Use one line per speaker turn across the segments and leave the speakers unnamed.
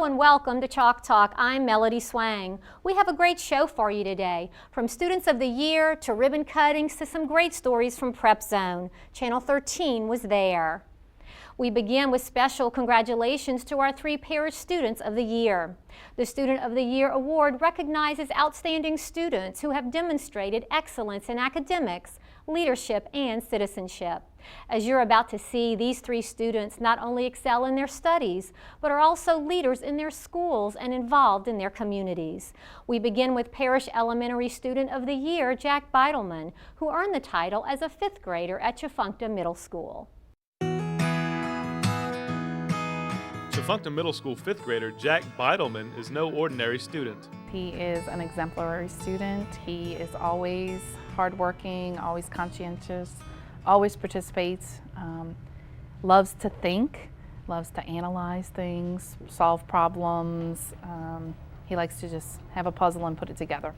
Hello and welcome to Chalk Talk. I'm Melody Swang. We have a great show for you today. From Students of the Year to ribbon cuttings to some great stories from Prep Zone. Channel 13 was there. We begin with special congratulations to our 3 Parish Students of the Year. The Student of the Year Award recognizes outstanding students who have demonstrated excellence in academics, leadership, and citizenship. As you're about to see, these 3 students not only excel in their studies, but are also leaders in their schools and involved in their communities. We begin with Parish Elementary Student of the Year, Jack Bidleman, who earned the title as a 5th grader at Tchefuncte Middle School.
Tchefuncte Middle School 5th grader Jack Bidleman is no ordinary student.
He is an exemplary student. He is always hardworking, always conscientious, always participates, loves to think, loves to analyze things, solve problems. He likes to just have a puzzle and put it together.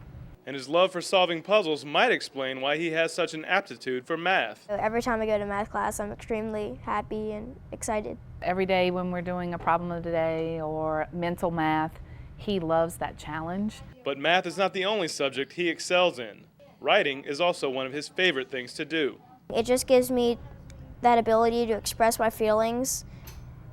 And his love for solving puzzles might explain why he has such an aptitude for math.
Every time I go to math class, I'm extremely happy and excited.
Every day when we're doing a problem of the day or mental math, he loves that challenge.
But math is not the only subject he excels in. Writing is also one of his favorite things to do.
It just gives me that ability to express my feelings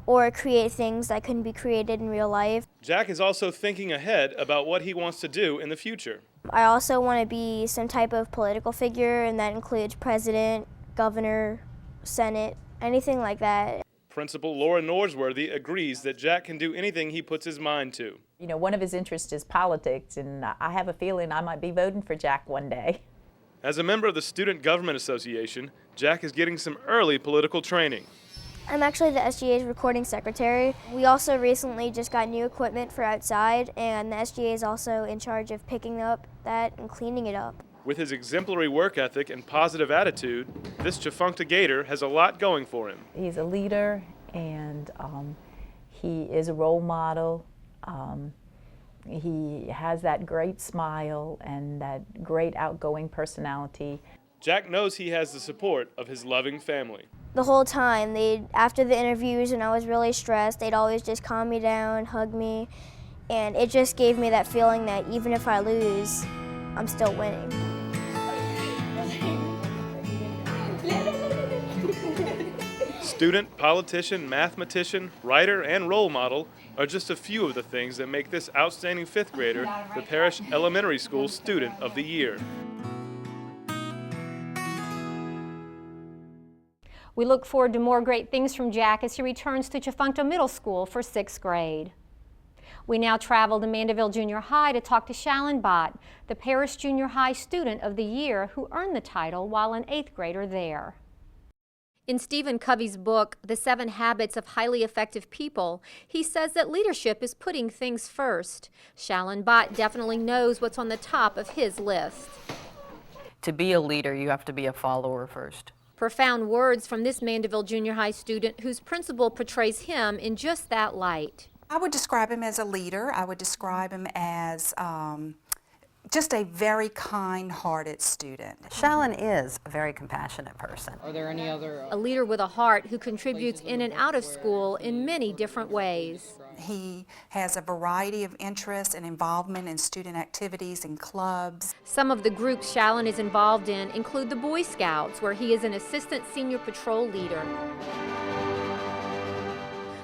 or create things that couldn't be created in real life.
Jack is also thinking ahead about what he wants to do in the future.
I also want to be some type of political figure, and that includes president, governor, senate, anything like that.
Principal Laura Norsworthy agrees that Jack can do anything he puts his mind to.
You know, one of his interests is politics, and I have a feeling I might be voting for Jack one day.
As a member of the Student Government Association, Jack is getting some early political training.
I'm actually the SGA's recording secretary. We also recently just got new equipment for outside, and the SGA is also in charge of picking up that and cleaning it up.
With his exemplary work ethic and positive attitude, this Tchefuncte Gator has a lot going for him.
He's a leader, and he is a role model. He has that great smile and that great outgoing personality.
Jack knows he has the support of his loving family.
The whole time, after the interviews and I was really stressed, they'd always just calm me down, hug me, and it just gave me that feeling that even if I lose, I'm still winning.
Student, politician, mathematician, writer, and role model are just a few of the things that make this outstanding 5th grader the Parish Elementary School Student of the Year.
We look forward to more great things from Jack as he returns to Tchefuncte Middle School for 6th grade. We now travel to Mandeville Junior High to talk to Shalin Bhatt, the Parish Junior High Student of the Year who earned the title while an 8th grader there. In Stephen Covey's book, The 7 Habits of Highly Effective People, he says that leadership is putting things first. Shalin Bhatt definitely knows what's on the top of his list.
To be a leader, you have to be a follower first.
Profound words from this Mandeville Junior High student whose principal portrays him in just that light.
I would describe him as a leader. I would describe him as just a very kind-hearted student.
Shalin is a very compassionate person.
Are there any other...
A leader with a heart who contributes in and out of school in many different ways.
He has a variety of interests and involvement in student activities and clubs.
Some of the groups Shalin is involved in include the Boy Scouts, where he is an assistant senior patrol leader,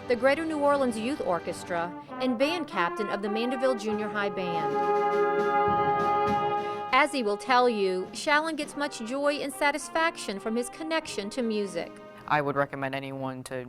the Greater New Orleans Youth Orchestra, and band captain of the Mandeville Junior High Band. As he will tell you, Shalin gets much joy and satisfaction from his connection to music.
I would recommend anyone to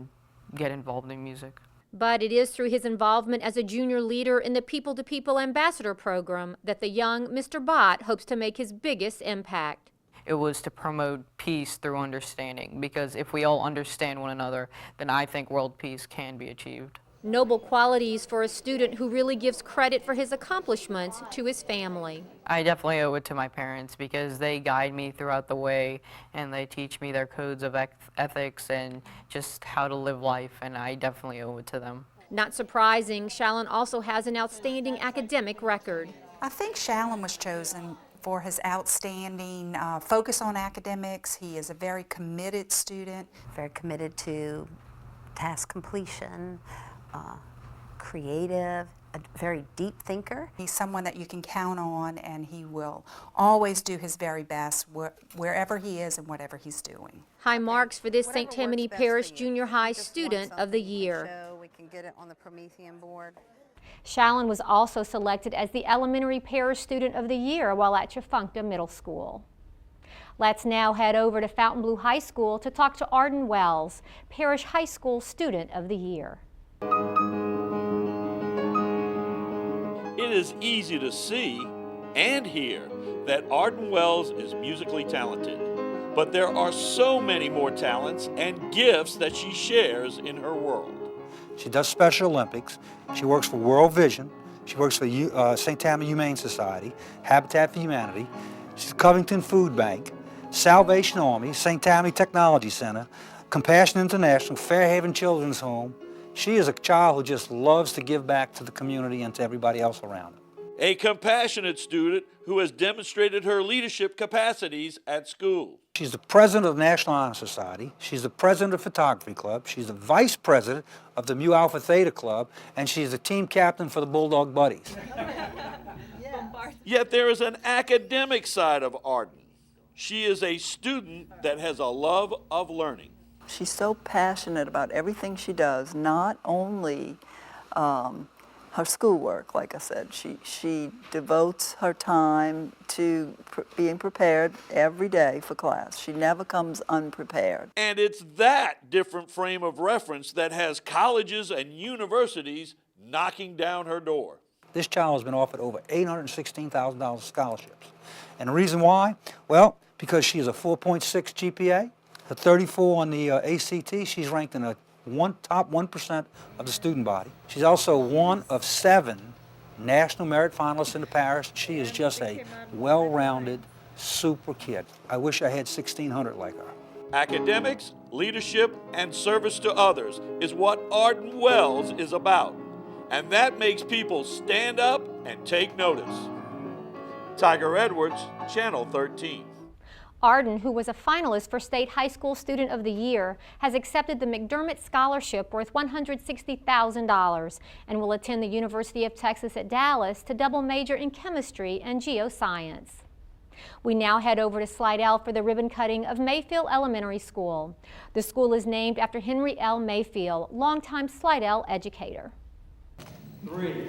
get involved in music.
But it is through his involvement as a junior leader in the People to People Ambassador program that the young Mr. Bhatt hopes to make his biggest impact.
It was to promote peace through understanding, because if we all understand one another, then I think world peace can be achieved.
Noble qualities for a student who really gives credit for his accomplishments to his family.
I definitely owe it to my parents because they guide me throughout the way and they teach me their codes of ethics and just how to live life, and I definitely owe it to them.
Not surprising, Shalin also has an outstanding academic record.
I think Shalin was chosen for his outstanding focus on academics. He is a very committed student.
Very committed to task completion, creative, a very deep thinker.
He's someone that you can count on, and he will always do his very best wherever he is and whatever he's doing.
High marks for this St. Tammany Parish Junior High Student of the Year.
We can get it on the Promethean board.
Shalin was also selected as the Elementary Parish Student of the Year while at Tchefuncte Middle School. Let's now head over to Fontainebleau High School to talk to Arden Wells, Parish High School Student of the Year.
It is easy to see and hear that Arden Wells is musically talented, but there are so many more talents and gifts that she shares in her world.
She does Special Olympics. She works for World Vision. She works for St. Tammany Humane Society, Habitat for Humanity. She's Covington Food Bank, Salvation Army, St. Tammany Technology Center, Compassion International, Fairhaven Children's Home. She is a child who just loves to give back to the community and to everybody else around her.
A compassionate student who has demonstrated her leadership capacities at school.
She's the president of the National Honor Society. She's the president of the Photography Club. She's the vice president of the Mu Alpha Theta Club, and she's the team captain for the Bulldog Buddies.
Yet there is an academic side of Arden. She is a student that has a love of learning.
She's so passionate about everything she does, not only her schoolwork, like I said. She devotes her time to being prepared every day for class. She never comes unprepared.
And it's that different frame of reference that has colleges and universities knocking down her door.
This child has been offered over $816,000 scholarships. And the reason why? Well, because she has a 4.6 GPA, a 34 on the ACT. She's ranked in the top 1% of the student body. She's also one of 7 National Merit Finalists in the parish. She is just a well-rounded, super kid. I wish I had 1,600 like her.
Academics, leadership, and service to others is what Arden Wells is about. And that makes people stand up and take notice. Tiger Edwards, Channel 13.
Arden, who was a finalist for State High School Student of the Year, has accepted the McDermott Scholarship worth $160,000 and will attend the University of Texas at Dallas to double major in chemistry and geoscience. We now head over to Slidell for the ribbon cutting of Mayfield Elementary School. The school is named after Henry L. Mayfield, longtime Slidell educator.
3,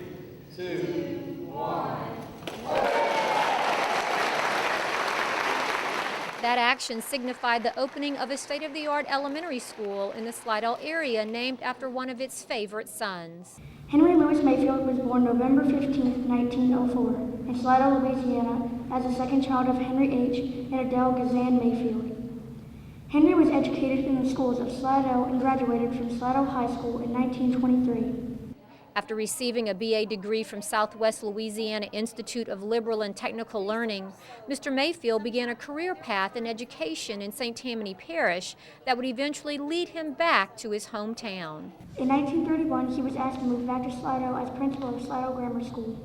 2, 1.
That action signified the opening of a state-of-the-art elementary school in the Slidell area named after one of its favorite sons.
Henry Louis Mayfield was born November 15, 1904, in Slidell, Louisiana, as the second child of Henry H. and Adele Gazan Mayfield. Henry was educated in the schools of Slidell and graduated from Slidell High School in 1923.
After receiving a BA degree from Southwest Louisiana Institute of Liberal and Technical Learning, Mr. Mayfield began a career path in education in St. Tammany Parish that would eventually lead him back to his hometown.
In 1931, he was asked to move back to Slidell as principal of Slidell Grammar School.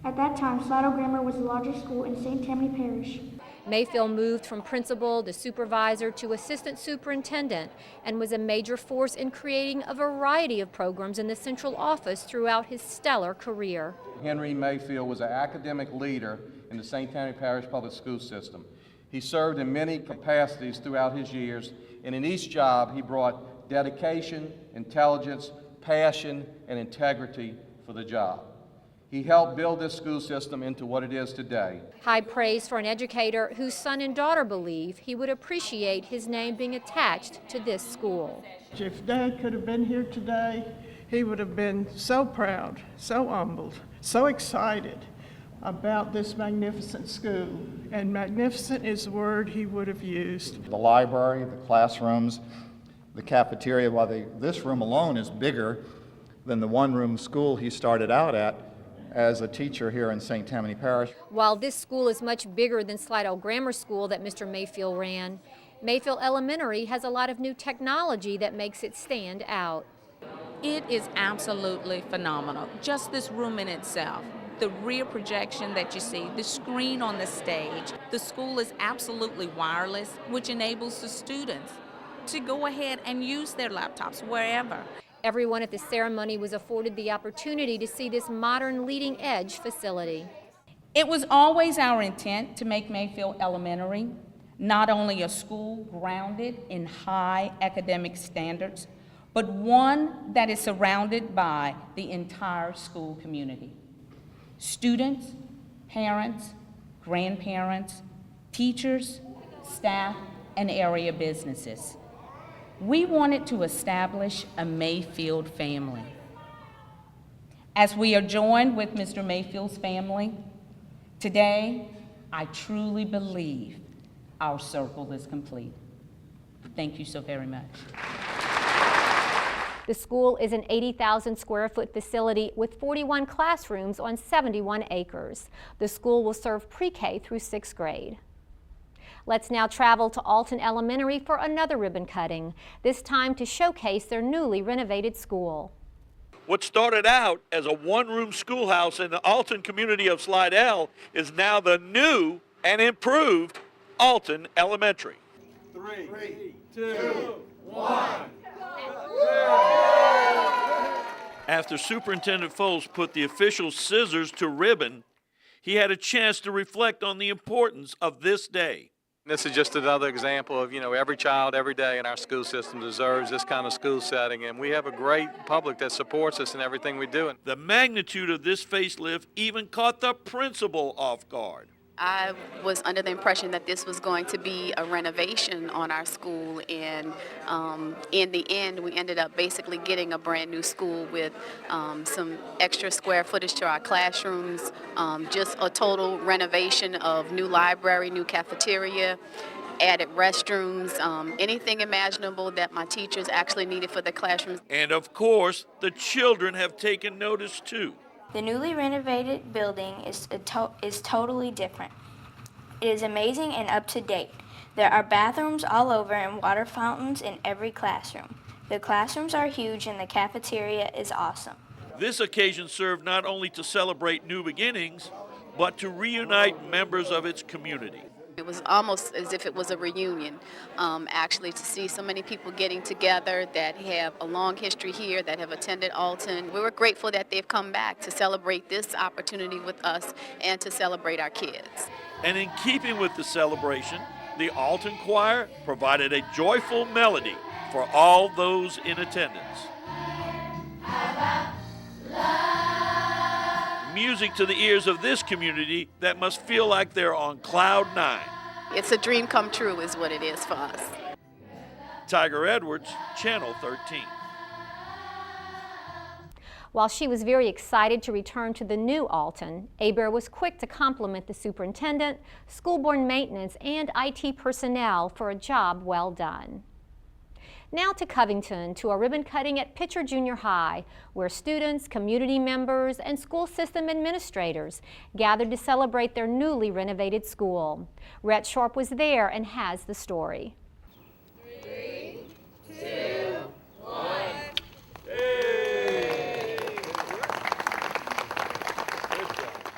At that time, Slidell Grammar was the largest school in St. Tammany Parish.
Mayfield moved from principal to supervisor to assistant superintendent and was a major force in creating a variety of programs in the central office throughout his stellar career.
Henry Mayfield was an academic leader in the St. Tammany Parish public school system. He served in many capacities throughout his years, and in each job he brought dedication, intelligence, passion, and integrity for the job. He helped build this school system into what it is today.
High praise for an educator whose son and daughter believe he would appreciate his name being attached to this school.
If Dad could have been here today, he would have been so proud, so humbled, so excited about this magnificent school. And magnificent is the word he would have used.
The library, the classrooms, the cafeteria, while this room alone is bigger than the one-room school he started out at as a teacher here in St. Tammany Parish.
While this school is much bigger than Slidell Grammar School that Mr. Mayfield ran, Mayfield Elementary has a lot of new technology that makes it stand out.
It is absolutely phenomenal, just this room in itself. The rear projection that you see, the screen on the stage. The school is absolutely wireless, which enables the students to go ahead and use their laptops wherever.
Everyone at the ceremony was afforded the opportunity to see this modern leading-edge facility.
It was always our intent to make Mayfield Elementary not only a school grounded in high academic standards, but one that is surrounded by the entire school community. Students, parents, grandparents, teachers, staff, and area businesses. We wanted to establish a Mayfield family. As we are joined with Mr. Mayfield's family, today, I truly believe our circle is complete. Thank you so very much.
The school is an 80,000 square foot facility with 41 classrooms on 71 acres. The school will serve pre-K through 6th grade. Let's now travel to Alton Elementary for another ribbon cutting, this time to showcase their newly renovated school.
What started out as a one-room schoolhouse in the Alton community of Slidell is now the new and improved Alton Elementary.
3, 2, 1.
After Superintendent Foles put the official scissors to ribbon, he had a chance to reflect on the importance of this day.
This is just another example of, every child, every day in our school system deserves this kind of school setting, and we have a great public that supports us in everything we do.
The magnitude of this facelift even caught the principal off guard.
I was under the impression that this was going to be a renovation on our school, and in the end we ended up basically getting a brand new school with some extra square footage to our classrooms, just a total renovation of new library, new cafeteria, added restrooms, anything imaginable that my teachers actually needed for the classrooms.
And of course, the children have taken notice too.
The newly renovated building is totally different. It is amazing and up to date. There are bathrooms all over and water fountains in every classroom. The classrooms are huge and the cafeteria is awesome.
This occasion served not only to celebrate new beginnings, but to reunite members of its community.
It was almost as if it was a reunion, actually, to see so many people getting together that have a long history here, that have attended Alton. We were grateful that they've come back to celebrate this opportunity with us and to celebrate our kids.
And in keeping with the celebration, the Alton Choir provided a joyful melody for all those in attendance. Music to the ears of this community that must feel like they're on cloud 9.
It's a dream come true is what it is for us.
Tiger Edwards, Channel 13.
While she was very excited to return to the new Alton, Aber was quick to compliment the superintendent, school board maintenance, and IT personnel for a job well done. Now to Covington, to a ribbon cutting at Pitcher Junior High, where students, community members, and school system administrators gathered to celebrate their newly renovated school. Rhett Sharp was there and has the story.
3, 2, 1.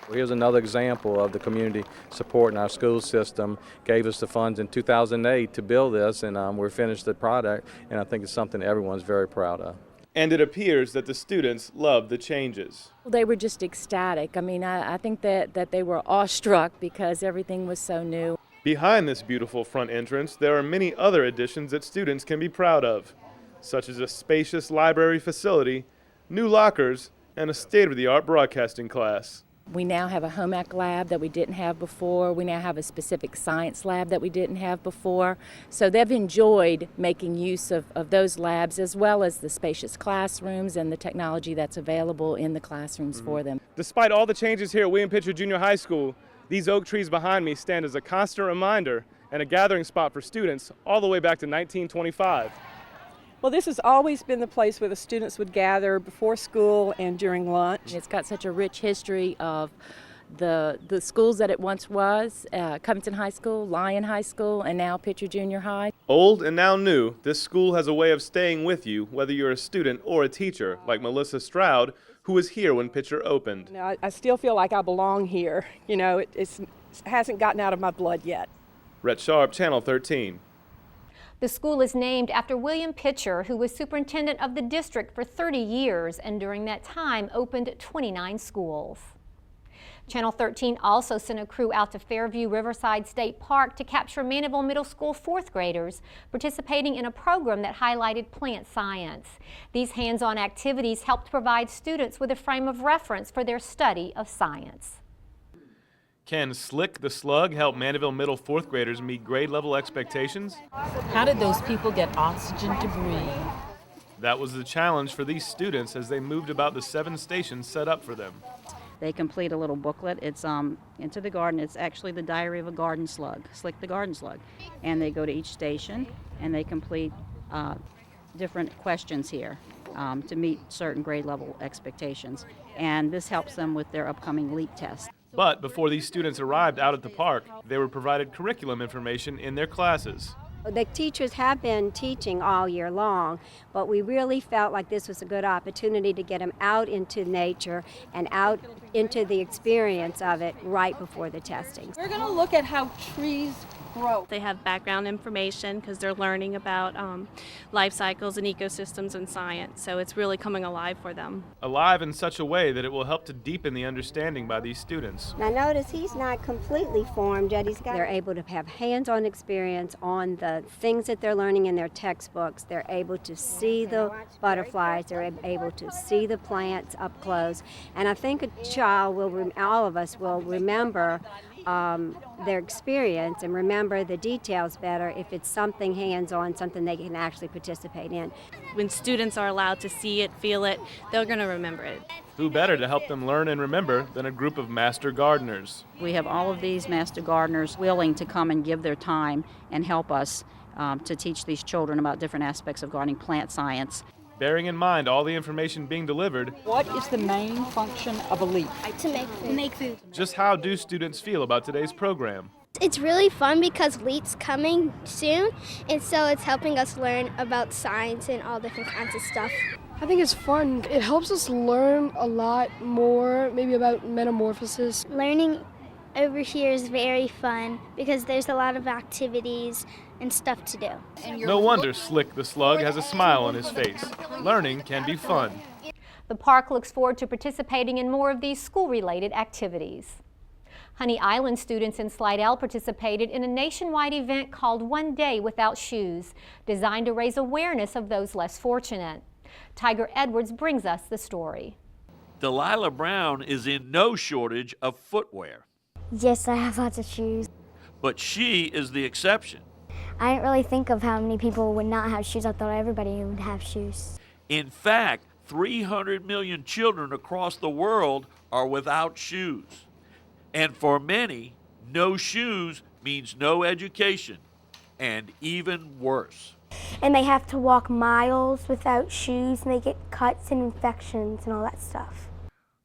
Well, here's another example of the community supporting our school system. Gave us the funds in 2008 to build this, and we're finished the product, and I think it's something everyone's very proud of.
And it appears that the students loved the changes.
They were just ecstatic. I mean, I think that they were awestruck because everything was so new.
Behind this beautiful front entrance, there are many other additions that students can be proud of, such as a spacious library facility, new lockers, and a state-of-the-art broadcasting class.
We now have a home ec lab that we didn't have before. We now have a specific science lab that we didn't have before. So they've enjoyed making use of those labs, as well as the spacious classrooms and the technology that's available in the classrooms for them.
Despite all the changes here at William Pitcher Junior High School, these oak trees behind me stand as a constant reminder and a gathering spot for students all the way back to 1925.
Well, this has always been the place where the students would gather before school and during lunch.
It's got such a rich history of the schools that it once was, Covington High School, Lyon High School, and now Pitcher Junior High.
Old and now new, this school has a way of staying with you, whether you're a student or a teacher, like Melissa Stroud, who was here when Pitcher opened.
Now, I still feel like I belong here. You know, it hasn't gotten out of my blood yet.
Rhett Sharp, Channel 13.
The school is named after William Pitcher, who was superintendent of the district for 30 years and during that time opened 29 schools. Channel 13 also sent a crew out to Fairview Riverside State Park to capture Mandeville Middle School 4th graders participating in a program that highlighted plant science. These hands-on activities helped provide students with a frame of reference for their study of science.
Can Slick the Slug help Mandeville Middle 4th graders meet grade level expectations?
How did those people get oxygen to breathe?
That was the challenge for these students as they moved about the 7 stations set up for them.
They complete a little booklet. It's Into the Garden. It's actually the diary of a garden slug, Slick the garden slug. And they go to each station and they complete different questions here to meet certain grade level expectations. And this helps them with their upcoming LEAP test.
But before these students arrived out at the park, they were provided curriculum information in their classes.
The teachers have been teaching all year long, but we really felt like this was a good opportunity to get them out into nature and out into the experience of it right before the testing.
We're going to look at how trees grow.
They have background information because they're learning about life cycles and ecosystems and science, so it's really coming alive for them.
Alive in such a way that it will help to deepen the understanding by these students.
Now notice he's not completely formed yet. They're able to have hands-on experience on the things that they're learning in their textbooks. They're able to see the butterflies. They're able to see the plants up close. And I think a child all of us will remember their experience and remember the details better if it's something hands-on, something they can actually participate in.
When students are allowed to see it, feel it, they're going to remember it.
Who better to help them learn and remember than a group of master gardeners?
We have all of these master gardeners willing to come and give their time and help us to teach these children about different aspects of gardening plant science.
Bearing in mind all the information being delivered,
what is the main function of a leaf?
To make food.
Just how do students feel about today's program?
It's really fun because LEAP's coming soon, and so it's helping us learn about science and all different kinds of stuff.
I think it's fun. It helps us learn a lot more, maybe about metamorphosis.
Learning over here is very fun because there's a lot of activities and stuff to do.
No wonder Slick the Slug has a smile on his face. Learning can be fun.
The park looks forward to participating in more of these school-related activities. Honey Island students in Slidell participated in a nationwide event called One Day Without Shoes, designed to raise awareness of those less fortunate. Tiger Edwards brings us the story.
Delilah Brown is in no shortage of footwear.
Yes, I have lots of shoes.
But she is the exception.
I didn't really think of how many people would not have shoes. I thought everybody would have shoes.
In fact, 300 million children across the world are without shoes. And for many, no shoes means no education, and even worse.
And they have to walk miles without shoes, and they get cuts and infections and all that stuff.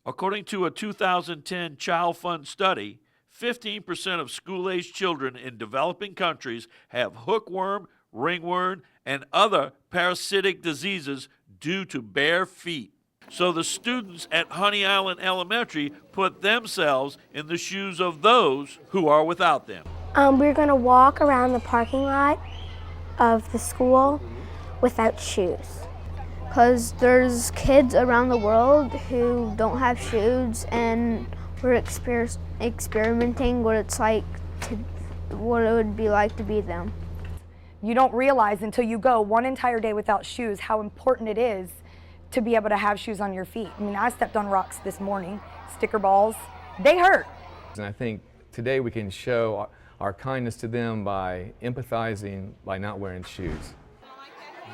According to a 2010 Child Fund study, 15% of school-aged children in developing countries have hookworm, ringworm, and other parasitic diseases due to bare feet. So the students at Honey Island Elementary put themselves in the shoes of those who are without them.
We're going to walk around the parking lot of the school without shoes. Because there's kids around the world who don't have shoes, and we're experimenting what it would be like to be them.
You don't realize until you go one entire day without shoes how important it is to be able to have shoes on your feet. I mean, I stepped on rocks this morning, sticker balls, they hurt.
And I think today we can show our kindness to them by empathizing by not wearing shoes.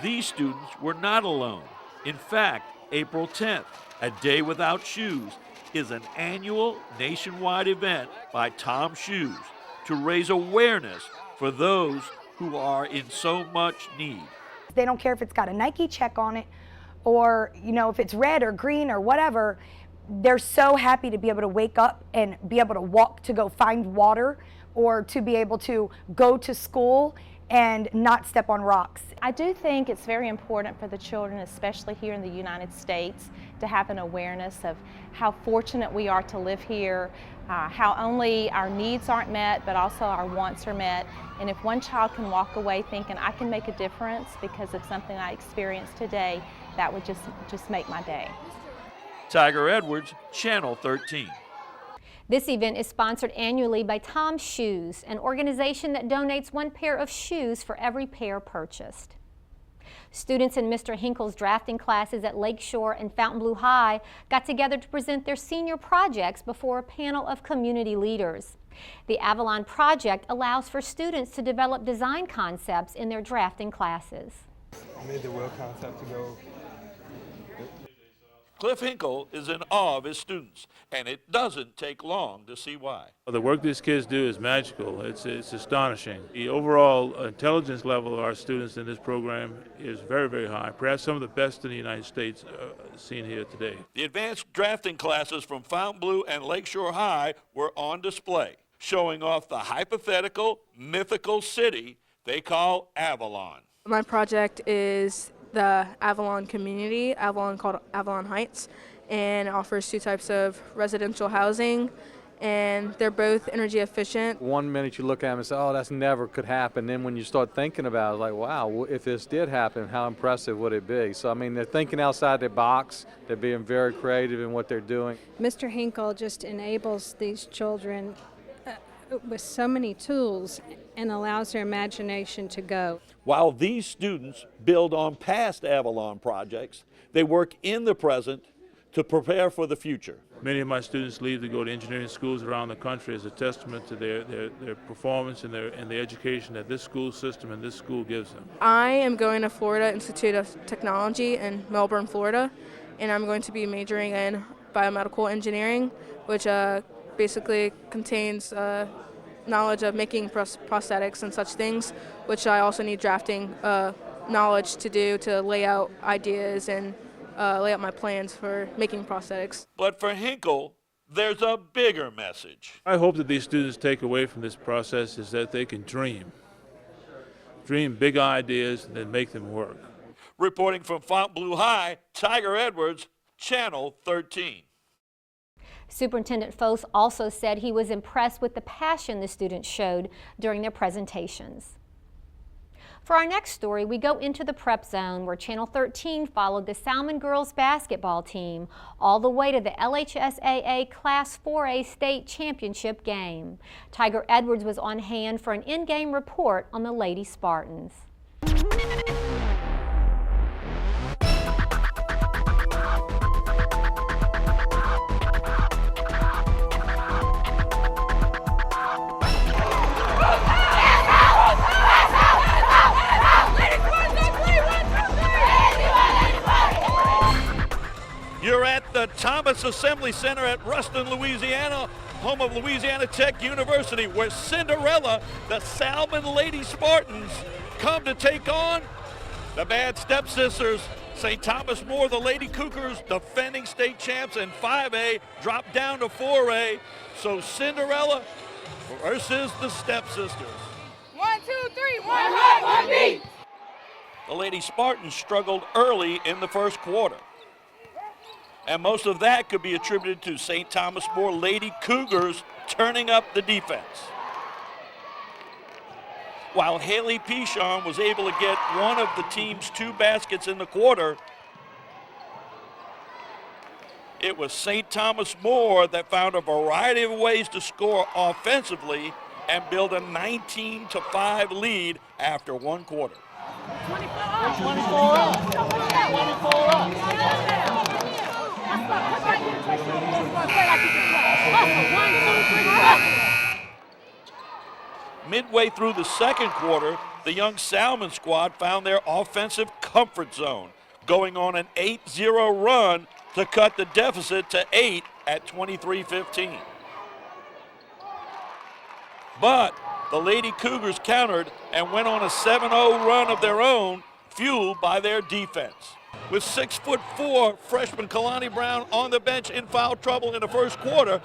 These students were not alone. In fact, April 10th, A Day Without Shoes, is an annual nationwide event by Tom Shoes to raise awareness for those who are in so much need.
They don't care if it's got a Nike check on it or, you know, if it's red or green or whatever. They're so happy to be able to wake up and be able to walk to go find water or to be able to go to school and not step on rocks.
I do think it's very important for the children, especially here in the United States, to have an awareness of how fortunate we are to live here, how only our needs aren't met, but also our wants are met. And if one child can walk away thinking, I can make a difference because of something I experienced today, that would just make my day.
Tiger Edwards, Channel 13.
This event is sponsored annually by Tom's Shoes, an organization that donates 1 pair of shoes for every pair purchased. Students in Mr. Hinkle's drafting classes at Lakeshore and Fontainebleau High got together to present their senior projects before a panel of community leaders. The Avalon project allows for students to develop design concepts in their drafting classes.
I made the wheel concept to go.
Cliff Hinkle is in awe of his students, and it doesn't take long to see why.
The work these kids do is magical. It's astonishing. The overall intelligence level of our students in this program is very, very high, perhaps some of the best in the United States seen here today.
The advanced drafting classes from Fontainebleau and Lakeshore High were on display, showing off the hypothetical, mythical city they call Avalon.
My project is the Avalon community, Avalon called Avalon Heights, and it offers 2 types of residential housing, and they're both energy efficient.
One minute you look at them and say, oh, that's never could happen. Then when you start thinking about it, like, wow, if this did happen, how impressive would it be? So, I mean, they're thinking outside the box. They're being very creative in what they're doing.
Mr. Hinkle just enables these children with so many tools and allows their imagination to go.
While these students build on past Avalon projects, they work in the present to prepare for the future.
Many of my students leave to go to engineering schools around the country as a testament to their performance and the education that this school system and this school gives them.
I am going to Florida Institute of Technology in Melbourne, Florida, and I'm going to be majoring in biomedical engineering, which basically contains knowledge of making prosthetics and such things, which I also need drafting knowledge to do to lay out ideas and lay out my plans for making prosthetics.
But for Hinkle, there's a bigger message.
I hope that these students take away from this process is that they can dream big ideas and then make them work.
Reporting from Fontainebleau High, Tiger Edwards, Channel 13.
Superintendent Foss also said he was impressed with the passion the students showed during their presentations. For our next story, we go into the prep zone where Channel 13 followed the Salmen girls basketball team all the way to the LHSAA Class 4A state championship game. Tiger Edwards was on hand for an in-game report on the Lady Spartans.
You're at the Thomas Assembly Center at Ruston, Louisiana, home of Louisiana Tech University, where Cinderella, the Salmen Lady Spartans, come to take on the Bad Stepsisters. St. Thomas More, the Lady Cougars, defending state champs in 5A, drop down to 4A. So Cinderella versus the Stepsisters.
1, 2, 3, 1 high, 1 beat.
The Lady Spartans struggled early in the first quarter, and most of that could be attributed to St. Thomas More Lady Cougars turning up the defense. While Haley Pichon was able to get one of the team's 2 baskets in the quarter, it was St. Thomas More that found a variety of ways to score offensively and build a 19-5 lead after 1 quarter.
24 up. 24 up.
Midway through the second quarter, the young Salmen squad found their offensive comfort zone, going on an 8-0 run to cut the deficit to 8 at 23-15. But the Lady Cougars countered and went on a 7-0 run of their own, fueled by their defense. With 6'4" freshman Kalani Brown on the bench in foul trouble in the first quarter,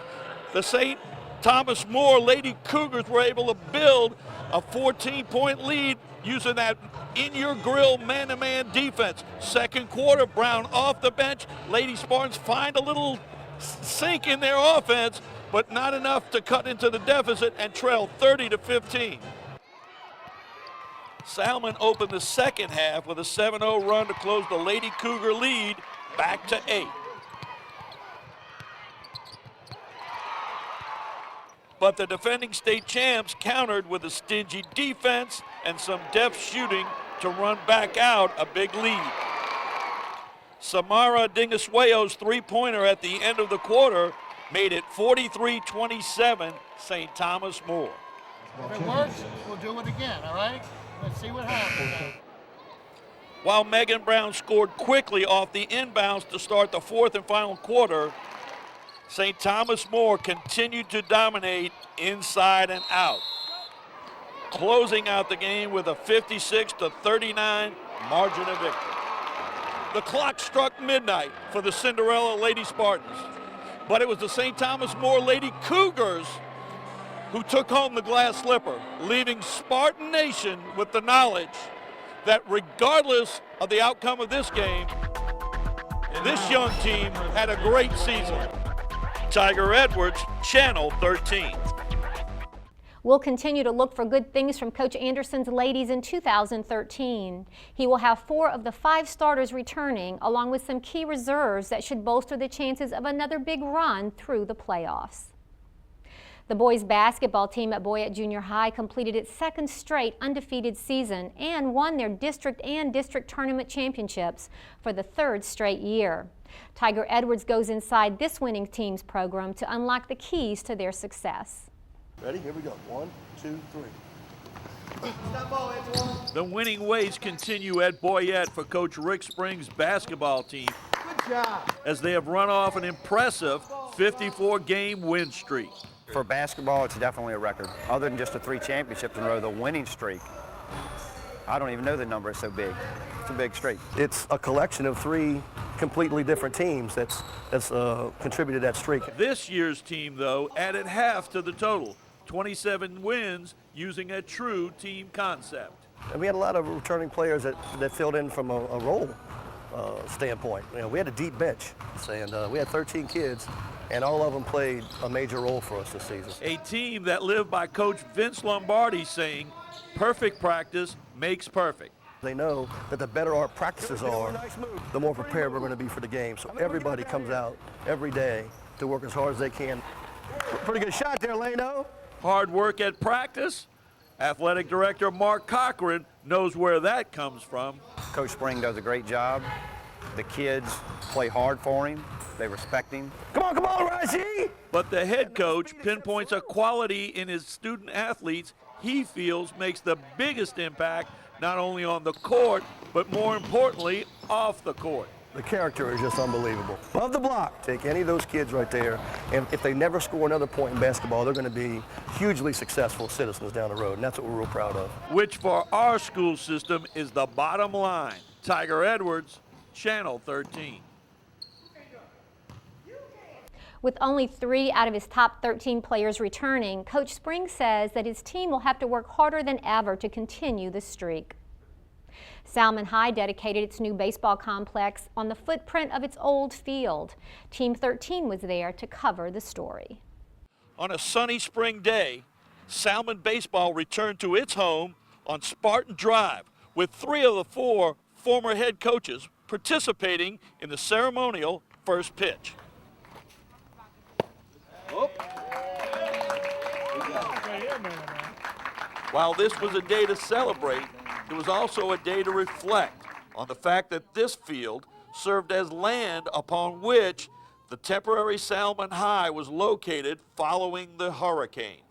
the St. Thomas More Lady Cougars were able to build a 14-point lead using that in-your-grill man-to-man defense. Second quarter, Brown off the bench. Lady Spartans find a little sink in their offense, but not enough to cut into the deficit and trail 30-15. Salmen opened the second half with a 7-0 run to close the Lady Cougar lead back to 8. But the defending state champs countered with a stingy defense and some deft shooting to run back out a big lead. Samara Dingasueo's three-pointer at the end of the quarter made it 43-27 St. Thomas More.
If it works, we'll do it again, all right? Let's see what happens.
While Megan Brown scored quickly off the inbounds to start the fourth and final quarter, St. Thomas More continued to dominate inside and out, closing out the game with a 56-39 margin of victory. The clock struck midnight for the Cinderella Lady Spartans, but it was the St. Thomas More Lady Cougars who took home the glass slipper, leaving Spartan Nation with the knowledge that regardless of the outcome of this game, this young team had a great season. Tiger Edwards, Channel 13.
We'll continue to look for good things from Coach Anderson's ladies in 2013. He will have 4 of the 5 starters returning, along with some key reserves that should bolster the chances of another big run through the playoffs. The boys basketball team at Boyet Junior High completed its second straight undefeated season and won their district and district tournament championships for the 3rd straight year. Tiger Edwards goes inside this winning team's program to unlock the keys to their success.
Ready? Here we go. 1, 2, 3. Step ball, Antoine.
The winning ways continue at Boyet for Coach Rick Spring's basketball team.
Good job.
As they have run off an impressive 54-game win streak.
For basketball, it's definitely a record. Other than just the 3 championships in a row, the winning streak, I don't even know the number, it's so big. It's a big streak.
It's a collection of 3 completely different teams that's contributed that streak.
This year's team, though, added half to the total, 27 wins using a true team concept.
And we had a lot of returning players that filled in from a role standpoint. You know, we had a deep bench, and we had 13 kids, and all of them played a major role for us this season.
A team that lived by Coach Vince Lombardi saying, perfect practice makes perfect.
They know that the better our practices are, the more prepared we're going to be for the game. So everybody comes out every day to work as hard as they can. Pretty good shot there, Leno.
Hard work at practice? Athletic Director Mark Cochran knows where that comes from.
Coach Spring does a great job. The kids play hard for him. They respect him.
Come on, Raji!
But the head coach pinpoints a quality in his student athletes he feels makes the biggest impact not only on the court, but more importantly, off the court.
The character is just unbelievable. Above the block, take any of those kids right there, and if they never score another point in basketball, they're going to be hugely successful citizens down the road, and that's what we're real proud of.
Which for our school system is the bottom line. Tiger Edwards, Channel 13.
With only 3 out of his top 13 players returning, Coach Spring says that his team will have to work harder than ever to continue the streak. Salmen High dedicated its new baseball complex on the footprint of its old field. Team 13 was there to cover the story.
On a sunny spring day, Salmen baseball returned to its home on Spartan Drive, with 3 of the 4 former head coaches participating in the ceremonial first pitch. While this was a day to celebrate, it was also a day to reflect on the fact that this field served as land upon which the temporary Salmen High was located following the hurricane.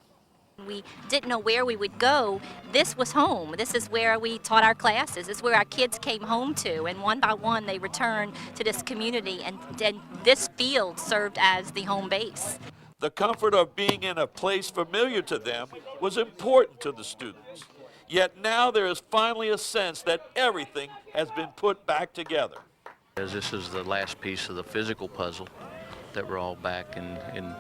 We didn't know where we would go. This was home. This is where we taught our classes. This is where our kids came home to, and one by one they returned to this community, and this field served as the home base.
The comfort of being in a place familiar to them was important to the students. Yet now there is finally a sense that everything has been put back together.
As this is the last piece of the physical puzzle, that we're all back in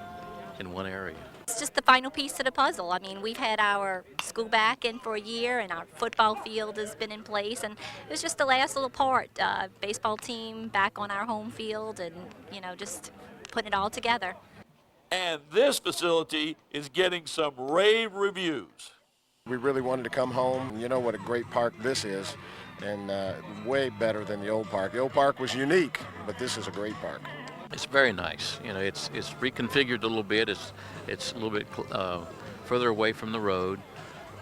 one area.
It's just the final piece to the puzzle. I mean, we've had our school back in for a year, and our football field has been in place, and it was just the last little part. Baseball team back on our home field, and just putting it all together.
And this facility is getting some rave reviews.
We really wanted to come home. You know what a great park this is, and way better than the old park. The old park was unique, but this is a great park.
It's very nice. It's reconfigured a little bit. It's a little bit further away from the road,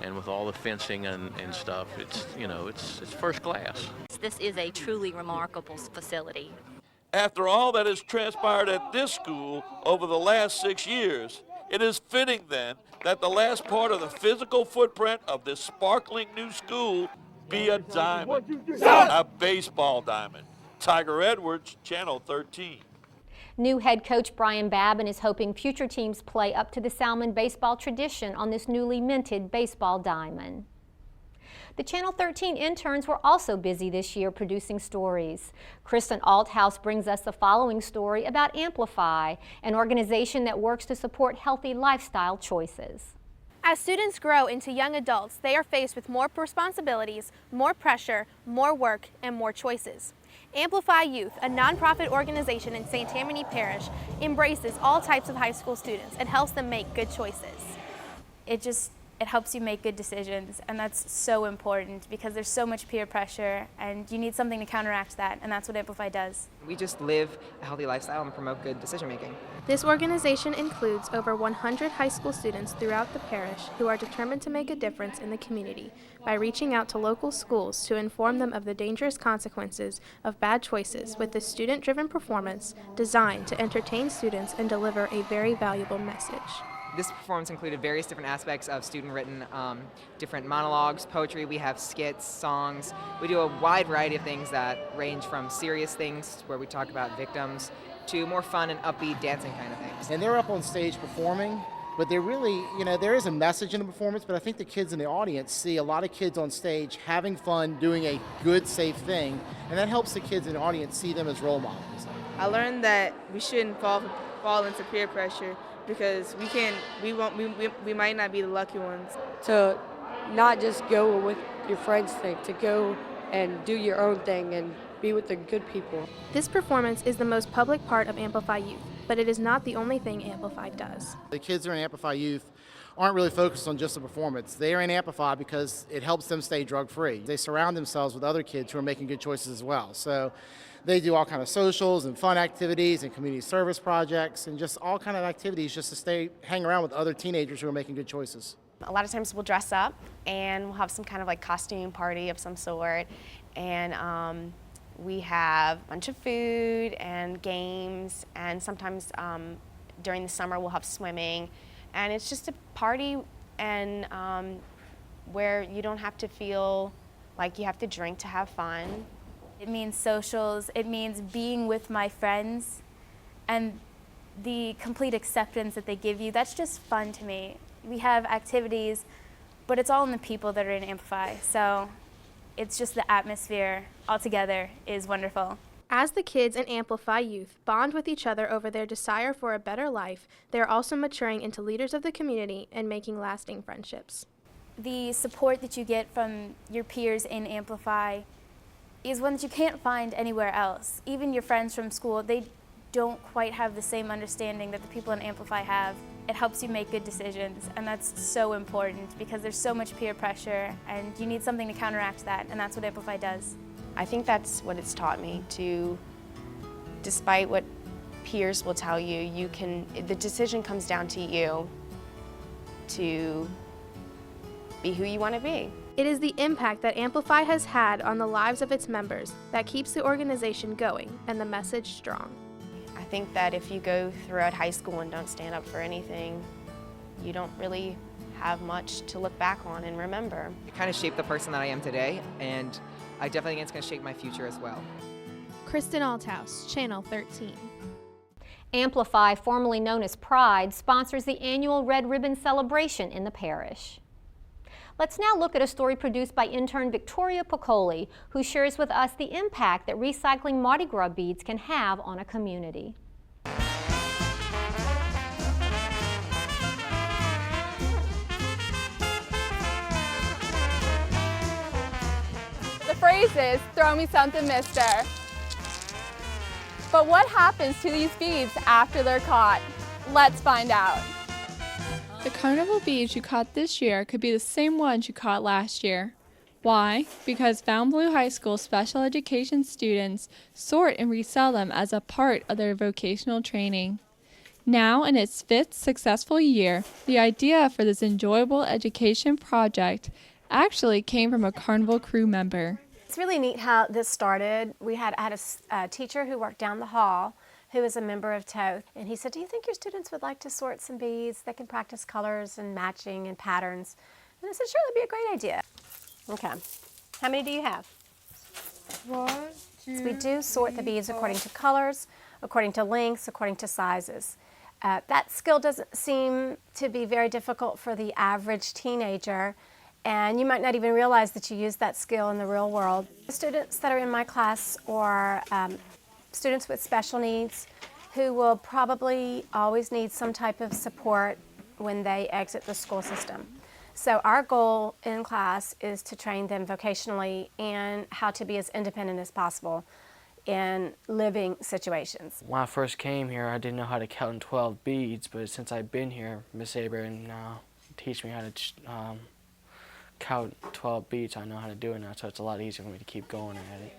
and with all the fencing and stuff, it's first class.
This is a truly remarkable facility.
After all that has transpired at this school over the last 6 years, it is fitting then that the last part of the physical footprint of this sparkling new school be a diamond, a baseball diamond. Tiger Edwards, Channel 13.
New head coach Brian Babin is hoping future teams play up to the Salmen baseball tradition on this newly minted baseball diamond. The Channel 13 interns were also busy this year producing stories. Kristen Althouse brings us the following story about Amplify, an organization that works to support healthy lifestyle choices.
As students grow into young adults, they are faced with more responsibilities, more pressure, more work, and more choices. Amplify Youth, a nonprofit organization in St. Tammany Parish, embraces all types of high school students and helps them make good choices.
It helps you make good decisions, and that's so important because there's so much peer pressure and you need something to counteract that, and that's what Amplify does.
We just live a healthy lifestyle and promote good decision making.
This organization includes over 100 high school students throughout the parish who are determined to make a difference in the community by reaching out to local schools to inform them of the dangerous consequences of bad choices with a student-driven performance designed to entertain students and deliver a very valuable message.
This performance included various different aspects of student-written different monologues, poetry. We have skits, songs. We do a wide variety of things that range from serious things where we talk about victims to more fun and upbeat dancing kind of things.
And they're up on stage performing, but they're really, there is a message in the performance, but I think the kids in the audience see a lot of kids on stage having fun, doing a good, safe thing, and that helps the kids in the audience see them as role models.
I learned that we shouldn't fall into peer pressure, because we might not be the lucky ones.
To not just go with your friends' thing, to go and do your own thing and be with the good people.
This performance is the most public part of Amplify Youth, but it is not the only thing Amplify does.
The kids who are in Amplify Youth aren't really focused on just the performance. They are in Amplify because it helps them stay drug-free. They surround themselves with other kids who are making good choices as well. So they do all kind of socials and fun activities and community service projects and just all kind of activities just to hang around with other teenagers who are making good choices.
A lot of times we'll dress up and we'll have some kind of like costume party of some sort, and we have a bunch of food and games, and sometimes during the summer we'll have swimming, and it's just a party and where you don't have to feel like you have to drink to have fun.
It means socials, it means being with my friends, and the complete acceptance that they give you. That's just fun to me. We have activities, but it's all in the people that are in Amplify, so it's just the atmosphere altogether is wonderful.
As the kids in Amplify Youth bond with each other over their desire for a better life, they are also maturing into leaders of the community and making lasting friendships.
The support that you get from your peers in Amplify is one that you can't find anywhere else. Even your friends from school, they don't quite have the same understanding that the people in Amplify have. It helps you make good decisions, and that's so important because there's so much peer pressure and you need something to counteract that, and that's what Amplify does.
I think that's what it's taught me, to, despite what peers will tell you, the decision comes down to you to be who you want to be.
It is the impact that Amplify has had on the lives of its members that keeps the organization going and the message strong.
I think that if you go throughout high school and don't stand up for anything, you don't really have much to look back on and remember.
It kind of shaped the person that I am today, and I definitely think it's going to shape my future as well.
Kristen Althouse, Channel 13.
Amplify, formerly known as Pride, sponsors the annual Red Ribbon celebration in the parish. Let's now look at a story produced by intern Victoria Piccoli, who shares with us the impact that recycling Mardi Gras beads can have on a community.
phrases, throw me something, mister. But what happens to these beads after they're caught? Let's find out.
The carnival beads you caught this year could be the same ones you caught last year. Why? Because Fontainebleau High School special education students sort and resell them as a part of their vocational training. Now, in its 5th successful year, the idea for this enjoyable education project actually came from a carnival crew member.
It's really neat how this started. I had a teacher who worked down the hall who is a member of TOEF, and he said, do you think your students would like to sort some beads? They can practice colors and matching and patterns. And I said, sure, that'd be a great idea. Okay. How many do you have?
1, 2,
so we do sort the beads according to colors, according to lengths, according to sizes. That skill doesn't seem to be very difficult for the average teenager, and you might not even realize that you use that skill in the real world. The students that are in my class are students with special needs who will probably always need some type of support when they exit the school system. So our goal in class is to train them vocationally and how to be as independent as possible in living situations.
When I first came here, I didn't know how to count in 12 beads, but since I've been here, Miss Aber now teach me how to count 12 beads. I know how to do it now, so it's a lot easier for me to keep going at it.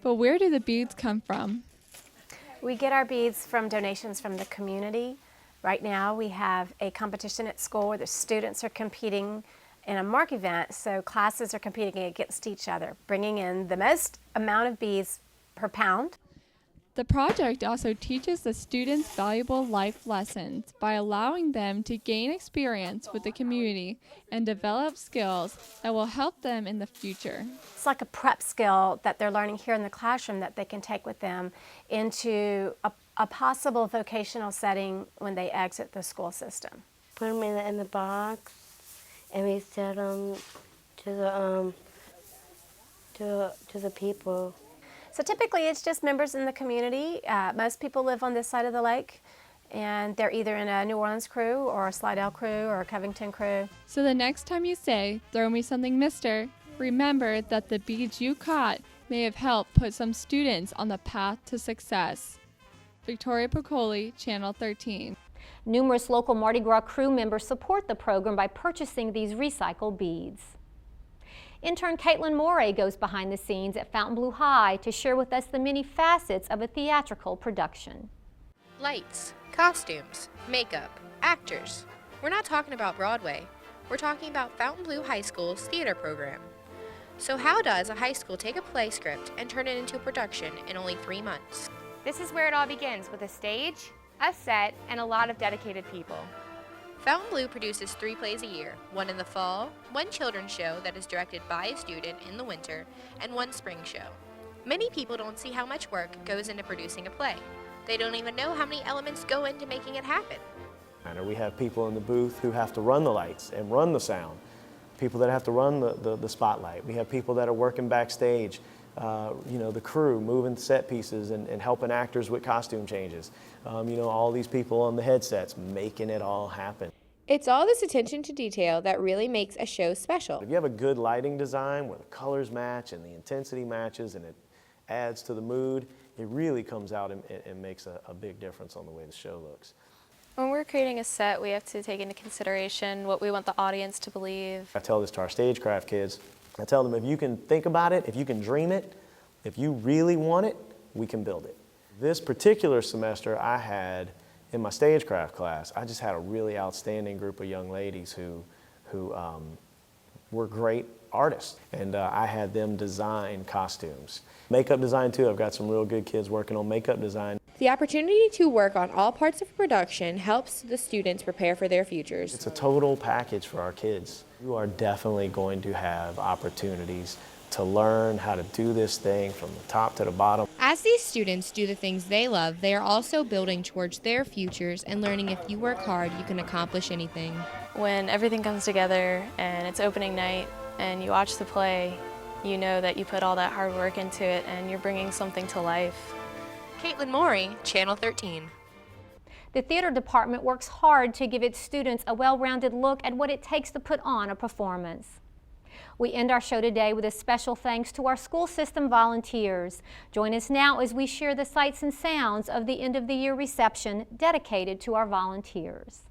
But where do the beads come from?
We get our beads from donations from the community. Right now we have a competition at school where the students are competing in a mark event, so classes are competing against each other, bringing in the most amount of beads per pound.
The project also teaches the students valuable life lessons by allowing them to gain experience with the community and develop skills that will help them in the future.
It's like a prep skill that they're learning here in the classroom that they can take with them into a possible vocational setting when they exit the school system.
Put them in the box, and we sell them to the people.
So typically it's just members in the community. Most people live on this side of the lake, and they're either in a New Orleans crew or a Slidell crew or a Covington crew.
So the next time you say, throw me something, mister, remember that the beads you caught may have helped put some students on the path to success. Victoria Piccoli, Channel 13.
Numerous local Mardi Gras crew members support the program by purchasing these recycled beads. Intern Caitlin Morey goes behind the scenes at Fontainebleau High to share with us the many facets of a theatrical production.
Lights, costumes, makeup, actors. We're not talking about Broadway. We're talking about Fontainebleau High School's theater program. So how does a high school take a play script and turn it into a production in only 3 months?
This is where it all begins, with a stage, a set, and a lot of dedicated people.
Fontainebleau produces 3 plays a year, one in the fall, 1 children's show that is directed by a student in the winter, and 1 spring show. Many people don't see how much work goes into producing a play. They don't even know how many elements go into making it happen.
And we have people in the booth who have to run the lights and run the sound, people that have to run the spotlight. We have people that are working backstage, the crew moving set pieces and helping actors with costume changes. All these people on the headsets making it all happen.
It's all this attention to detail that really makes a show special.
If you have a good lighting design where the colors match and the intensity matches and it adds to the mood, it really comes out and makes a big difference on the way the show looks.
When we're creating a set, we have to take into consideration what we want the audience to believe.
I tell this to our stagecraft kids. I tell them, if you can think about it, if you can dream it, if you really want it, we can build it. This particular semester I had in my stagecraft class, I just had a really outstanding group of young ladies who were great artists. And I had them design costumes. Makeup design too, I've got some real good kids working on makeup design.
The opportunity to work on all parts of production helps the students prepare for their futures.
It's a total package for our kids. You are definitely going to have opportunities to learn how to do this thing from the top to the bottom.
As these students do the things they love, they are also building towards their futures and learning if you work hard, you can accomplish anything.
When everything comes together and it's opening night and you watch the play, you know that you put all that hard work into it and you're bringing something to life.
Caitlin Morey, Channel 13.
The theater department works hard to give its students a well-rounded look at what it takes to put on a performance. We end our show today with a special thanks to our school system volunteers. Join us now as we share the sights and sounds of the end of the year reception dedicated to our volunteers.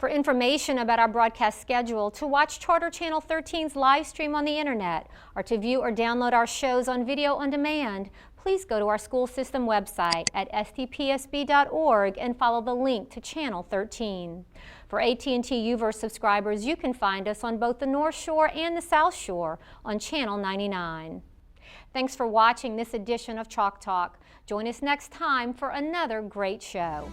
For information about our broadcast schedule, to watch Charter Channel 13's live stream on the internet, or to view or download our shows on video on demand, please go to our school system website at stpsb.org and follow the link to Channel 13. For AT&T UVerse subscribers, you can find us on both the North Shore and the South Shore on Channel 99. Thanks for watching this edition of Chalk Talk. Join us next time for another great show.